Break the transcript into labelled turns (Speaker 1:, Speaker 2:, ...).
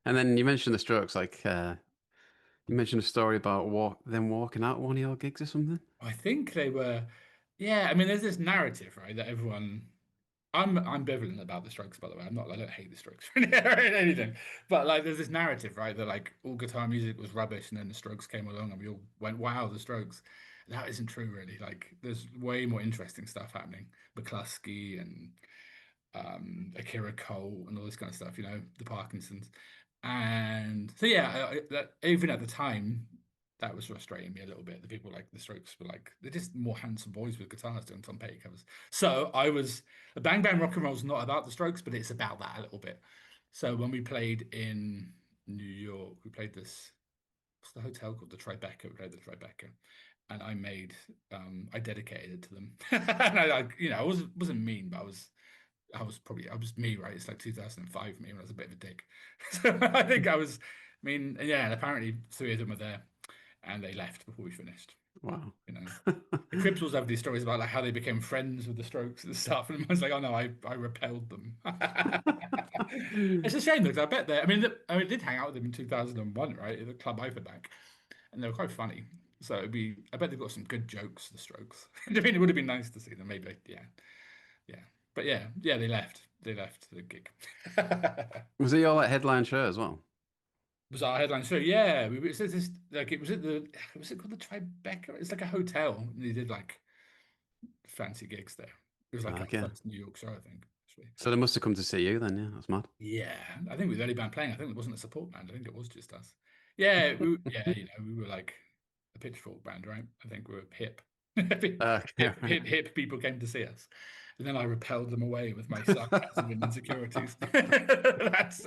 Speaker 1: And then you mentioned the Strokes, like you mentioned a story about them walking out one of your gigs or something.
Speaker 2: I think they were, yeah. I mean, there's this narrative, right, that everyone. I'm ambivalent about the Strokes, by the way. I'm not. I don't hate the Strokes for anything, but like, there's this narrative, right, that like all guitar music was rubbish, and then the Strokes came along, and we all went, "Wow, the Strokes." That isn't true, really. Like, there's way more interesting stuff happening. McCluskey and Akira Cole and all this kind of stuff. The Parkinsons, and so yeah, even at the time, that was frustrating me a little bit. The people like the Strokes were like they're just more handsome boys with guitars doing Tom Petty covers. So I was Bang Bang Rock and Roll is not about the Strokes, but it's about that a little bit. So when we played in New York, we played this. What's the hotel called? The Tribeca. We played the Tribeca, and I dedicated it to them. And I wasn't mean, but I was me, right? It's like 2005 for me when I was a bit of a dick. So I think I mean, yeah, and apparently three of them were there and they left before we finished.
Speaker 1: Wow.
Speaker 2: You know, the Crips also have these stories about like how they became friends with the Strokes and stuff. And I was like, oh no, I repelled them. It's a shame though, 'cause I bet they, I did hang out with them in 2001, right? At the Club Iverback, and they were quite funny. So I bet they've got some good jokes, the Strokes. I mean, it would have been nice to see them, maybe, yeah. Yeah. But yeah, they left. They left the gig.
Speaker 1: Was it your like headline show as well?
Speaker 2: Was our headline show? Yeah, it says this like it was at the was it called the Tribeca? It's like a hotel, and they did like fancy gigs there. It was like our
Speaker 1: Okay.
Speaker 2: first New York show, I think. Actually,
Speaker 1: So they must have come to see you then, yeah. That's mad.
Speaker 2: yeah, I think we were the only band playing. I think it wasn't a support band. I think it was just us. Yeah, yeah, we were like a pitchfork band, right? I think we were hip.
Speaker 1: Okay, right.
Speaker 2: Hip people came to see us. And then I repelled them away with my sarcasm and insecurities. That's